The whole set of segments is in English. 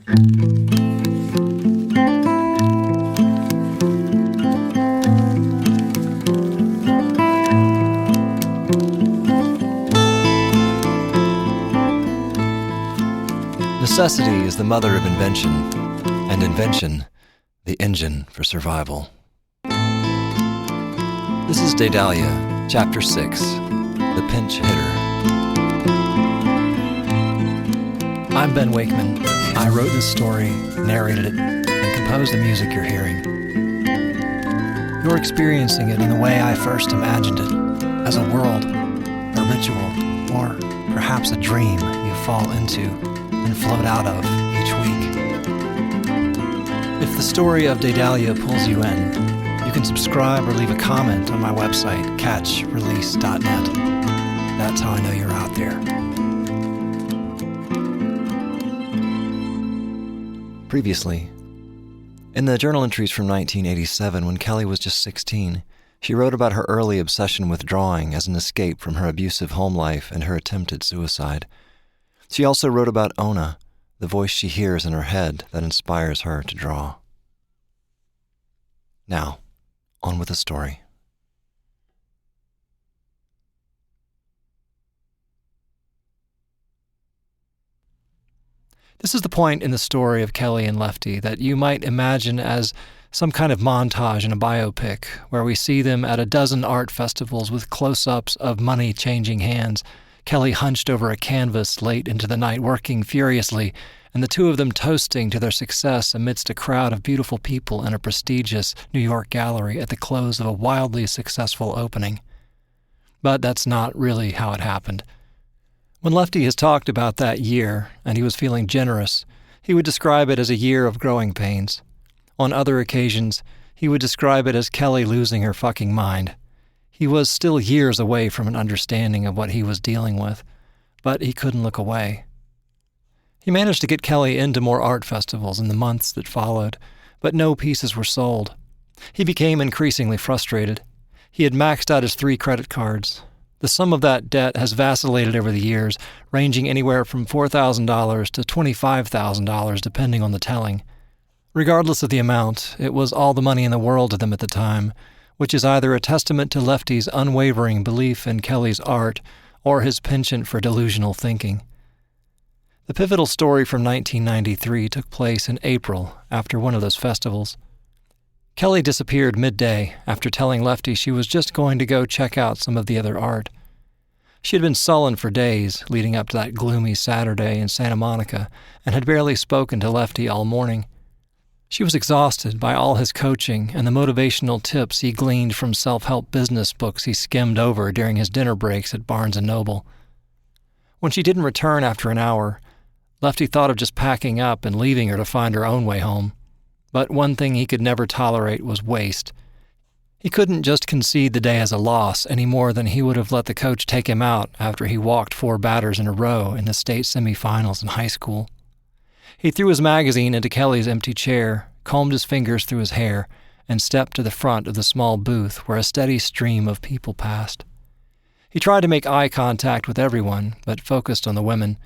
Necessity is the mother of invention, and invention, the engine for survival. This is Daedalia, Chapter 6, The Pinch Hitter. I'm Ben Wakeman. I wrote this story, narrated it, and composed the music you're hearing. You're experiencing it in the way I first imagined it, as a world, a ritual, or perhaps a dream you fall into and float out of each week. If the story of Daedalia pulls you in, you can subscribe or leave a comment on my website, catchrelease.net. That's how I know you're out there. Previously, in the journal entries from 1987, when Kelly was just 16, she wrote about her early obsession with drawing as an escape from her abusive home life and her attempted suicide. She also wrote about Ona, the voice she hears in her head that inspires her to draw. Now, on with the story. This is the point in the story of Kelly and Lefty that you might imagine as some kind of montage in a biopic, where we see them at a dozen art festivals with close-ups of money-changing hands, Kelly hunched over a canvas late into the night working furiously, and the two of them toasting to their success amidst a crowd of beautiful people in a prestigious New York gallery at the close of a wildly successful opening. But that's not really how it happened. When Lefty has talked about that year, and he was feeling generous, he would describe it as a year of growing pains. On other occasions, he would describe it as Kelly losing her fucking mind. He was still years away from an understanding of what he was dealing with, but he couldn't look away. He managed to get Kelly into more art festivals in the months that followed, but no pieces were sold. He became increasingly frustrated. He had maxed out his 3 credit cards. The sum of that debt has vacillated over the years, ranging anywhere from $4,000 to $25,000 depending on the telling. Regardless of the amount, it was all the money in the world to them at the time, which is either a testament to Lefty's unwavering belief in Kelly's art or his penchant for delusional thinking. The pivotal story from 1993 took place in April after one of those festivals. Kelly disappeared midday after telling Lefty she was just going to go check out some of the other art. She had been sullen for days leading up to that gloomy Saturday in Santa Monica and had barely spoken to Lefty all morning. She was exhausted by all his coaching and the motivational tips he gleaned from self-help business books he skimmed over during his dinner breaks at Barnes & Noble. When she didn't return after an hour, Lefty thought of just packing up and leaving her to find her own way home. But one thing he could never tolerate was waste. He couldn't just concede the day as a loss any more than he would have let the coach take him out after he walked 4 batters in a row in the state semifinals in high school. He threw his magazine into Kelly's empty chair, combed his fingers through his hair, and stepped to the front of the small booth where a steady stream of people passed. He tried to make eye contact with everyone, but focused on the women.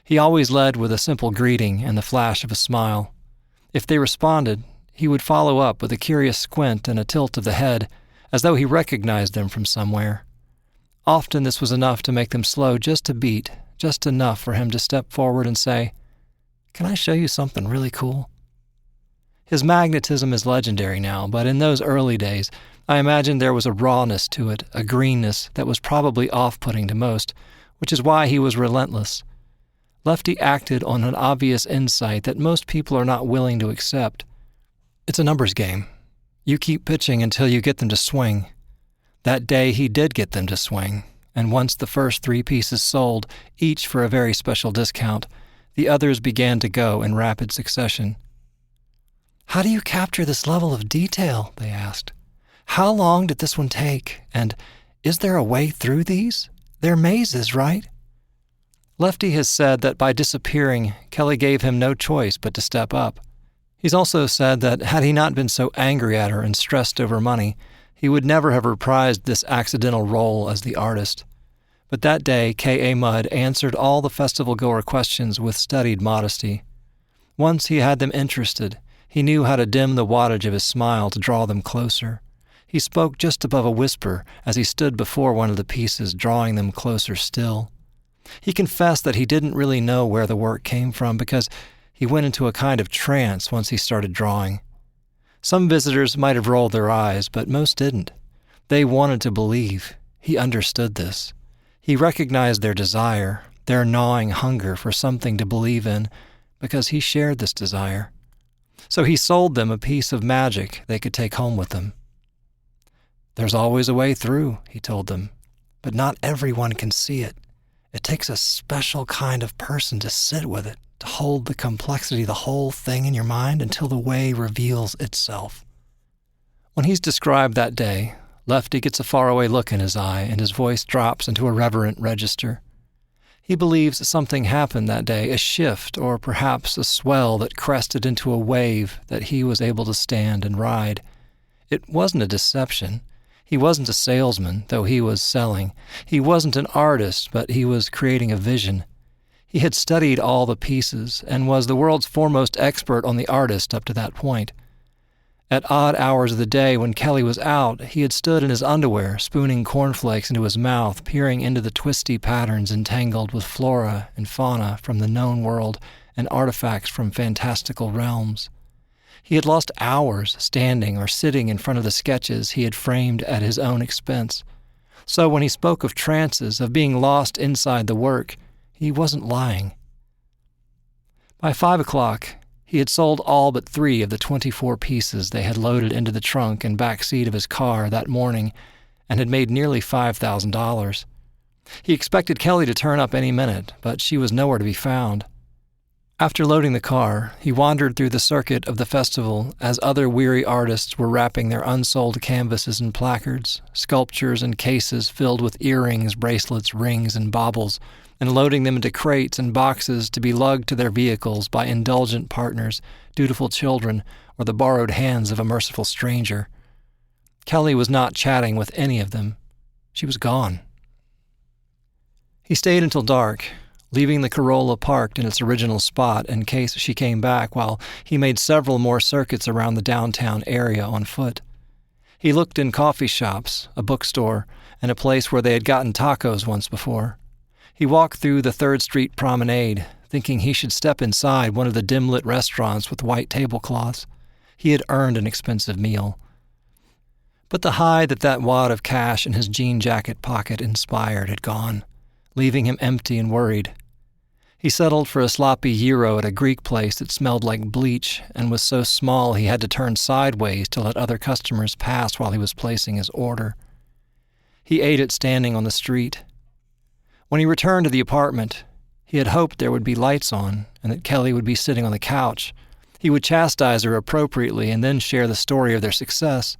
He always led with a simple greeting and the flash of a smile. If they responded, he would follow up with a curious squint and a tilt of the head, as though he recognized them from somewhere. Often this was enough to make them slow just a beat, just enough for him to step forward and say, "Can I show you something really cool?" His magnetism is legendary now, but in those early days, I imagine there was a rawness to it, a greenness that was probably off-putting to most, which is why he was relentless. Lefty acted on an obvious insight that most people are not willing to accept. It's a numbers game. You keep pitching until you get them to swing. That day he did get them to swing, and once the first 3 pieces sold, each for a very special discount, the others began to go in rapid succession. "How do you capture this level of detail?" they asked. "How long did this one take? And is there a way through these? They're mazes, right?" Lefty has said that by disappearing, Kelly gave him no choice but to step up. He's also said that had he not been so angry at her and stressed over money, he would never have reprised this accidental role as the artist. But that day, K.A. Mudd answered all the festival-goer questions with studied modesty. Once he had them interested, he knew how to dim the wattage of his smile to draw them closer. He spoke just above a whisper as he stood before one of the pieces, drawing them closer still. He confessed that he didn't really know where the work came from because he went into a kind of trance once he started drawing. Some visitors might have rolled their eyes, but most didn't. They wanted to believe. He understood this. He recognized their desire, their gnawing hunger for something to believe in, because he shared this desire. So he sold them a piece of magic they could take home with them. "There's always a way through," he told them, "but not everyone can see it. It takes a special kind of person to sit with it, to hold the complexity of the whole thing in your mind until the way reveals itself." When he's described that day, Lefty gets a faraway look in his eye and his voice drops into a reverent register. He believes something happened that day, a shift or perhaps a swell that crested into a wave that he was able to stand and ride. It wasn't a deception. He wasn't a salesman, though he was selling. He wasn't an artist, but he was creating a vision. He had studied all the pieces and was the world's foremost expert on the artist up to that point. At odd hours of the day when Kelly was out, he had stood in his underwear, spooning cornflakes into his mouth, peering into the twisty patterns entangled with flora and fauna from the known world and artifacts from fantastical realms. He had lost hours standing or sitting in front of the sketches he had framed at his own expense. So when he spoke of trances, of being lost inside the work, he wasn't lying. By 5 o'clock, he had sold all but 3 of the 24 pieces they had loaded into the trunk and back seat of his car that morning and had made nearly $5,000. He expected Kelly to turn up any minute, but she was nowhere to be found. After loading the car, he wandered through the circuit of the festival as other weary artists were wrapping their unsold canvases in placards, sculptures and cases filled with earrings, bracelets, rings, and baubles, and loading them into crates and boxes to be lugged to their vehicles by indulgent partners, dutiful children, or the borrowed hands of a merciful stranger. Kelly was not chatting with any of them. She was gone. He stayed until dark, leaving the Corolla parked in its original spot in case she came back, while he made several more circuits around the downtown area on foot. He looked in coffee shops, a bookstore, and a place where they had gotten tacos once before. He walked through the 3rd Street promenade, thinking he should step inside one of the dim-lit restaurants with white tablecloths. He had earned an expensive meal. But the high that wad of cash in his jean jacket pocket inspired had gone, leaving him empty and worried. He settled for a sloppy gyro at a Greek place that smelled like bleach and was so small he had to turn sideways to let other customers pass while he was placing his order. He ate it standing on the street. When he returned to the apartment, he had hoped there would be lights on and that Kelly would be sitting on the couch. He would chastise her appropriately and then share the story of their success.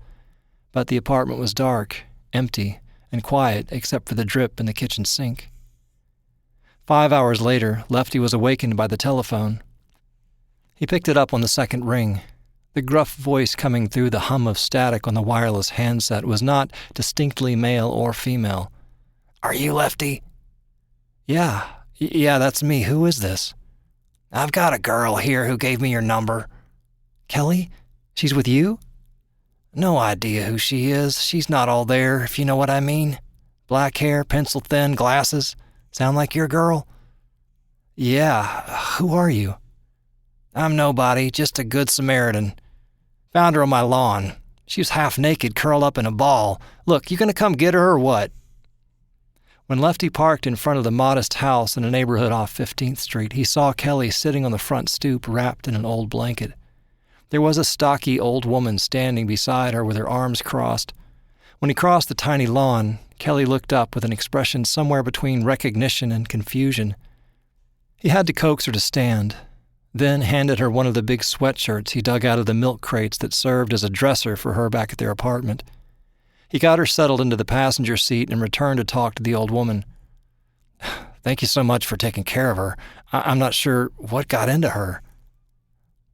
But the apartment was dark, empty, and quiet except for the drip in the kitchen sink. 5 hours later, Lefty was awakened by the telephone. He picked it up on the 2nd ring. The gruff voice coming through the hum of static on the wireless handset was not distinctly male or female. "Are you Lefty?" Yeah, that's me. Who is this?" "I've got a girl here who gave me your number." "Kelly? She's with you?" "No idea who she is. She's not all there, if you know what I mean. Black hair, pencil-thin, glasses. Sound like your girl?" "Yeah. Who are you?" "I'm nobody, just a good Samaritan. Found her on my lawn. She was half naked, curled up in a ball. Look, you gonna come get her or what?" When Lefty parked in front of the modest house in a neighborhood off 15th Street, he saw Kelly sitting on the front stoop wrapped in an old blanket. There was a stocky old woman standing beside her with her arms crossed. When he crossed the tiny lawn, Kelly looked up with an expression somewhere between recognition and confusion. He had to coax her to stand, then handed her one of the big sweatshirts he dug out of the milk crates that served as a dresser for her back at their apartment. He got her settled into the passenger seat and returned to talk to the old woman. "Thank you so much for taking care of her. I'm not sure what got into her."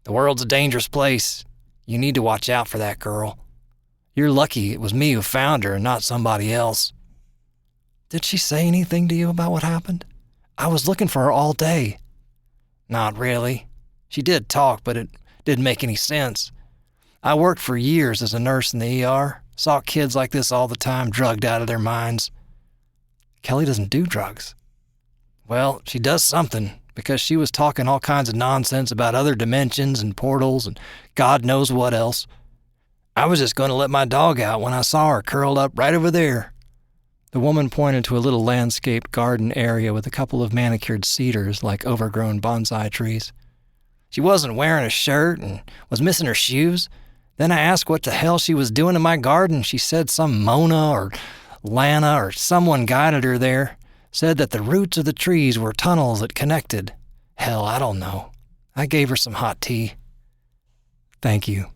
"The world's a dangerous place. You need to watch out for that girl. You're lucky it was me who found her and not somebody else." "Did she say anything to you about what happened? I was looking for her all day." "Not really. She did talk, but it didn't make any sense. I worked for years as a nurse in the ER, saw kids like this all the time, drugged out of their minds. Kelly doesn't do drugs. Well, she does something, because she was talking all kinds of nonsense about other dimensions and portals and God knows what else. I was just going to let my dog out when I saw her curled up right over there. The woman pointed to a little landscaped garden area with a couple of manicured cedars like overgrown bonsai trees. She wasn't wearing a shirt and was missing her shoes. Then I asked what the hell she was doing in my garden. She said some Mona or Lana or someone guided her there. Said that the roots of the trees were tunnels that connected. Hell, I don't know. I gave her some hot tea. Thank you.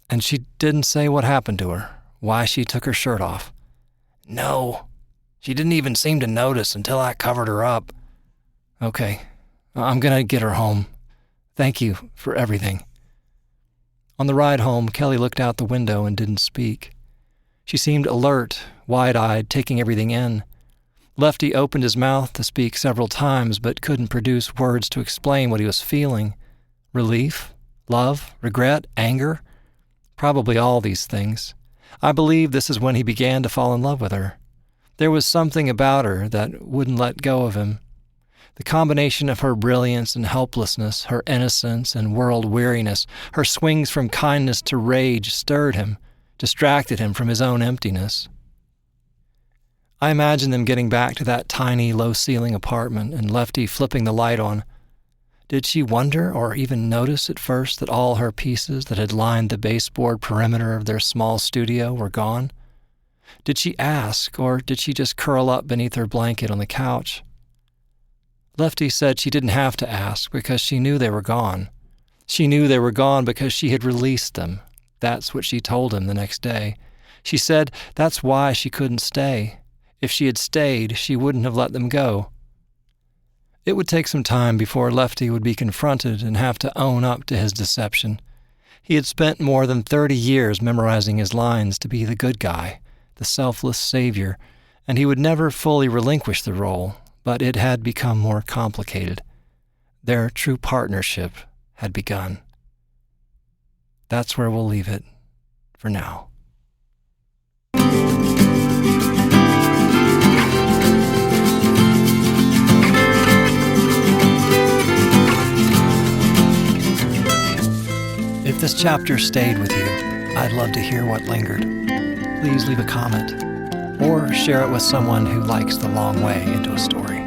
And she didn't say what happened to her, why she took her shirt off. No. She didn't even seem to notice until I covered her up. Okay, I'm gonna get her home. Thank you for everything. On the ride home, Kelly looked out the window and didn't speak. She seemed alert, wide-eyed, taking everything in. Lefty opened his mouth to speak several times, but couldn't produce words to explain what he was feeling. Relief? Love? Regret? Anger? Probably all these things. I believe this is when he began to fall in love with her. There was something about her that wouldn't let go of him. The combination of her brilliance and helplessness, her innocence and world weariness, her swings from kindness to rage stirred him, distracted him from his own emptiness. I imagined them getting back to that tiny, low-ceiling apartment and Lefty flipping the light on. Did she wonder or even notice at first that all her pieces that had lined the baseboard perimeter of their small studio were gone? Did she ask, or did she just curl up beneath her blanket on the couch? Lefty said she didn't have to ask because she knew they were gone. She knew they were gone because she had released them. That's what she told him the next day. She said that's why she couldn't stay. If she had stayed, she wouldn't have let them go. It would take some time before Lefty would be confronted and have to own up to his deception. He had spent more than 30 years memorizing his lines to be the good guy, the selfless savior, and he would never fully relinquish the role, but it had become more complicated. Their true partnership had begun. That's where we'll leave it for now. If this chapter stayed with you, I'd love to hear what lingered. Please leave a comment or share it with someone who likes the long way into a story.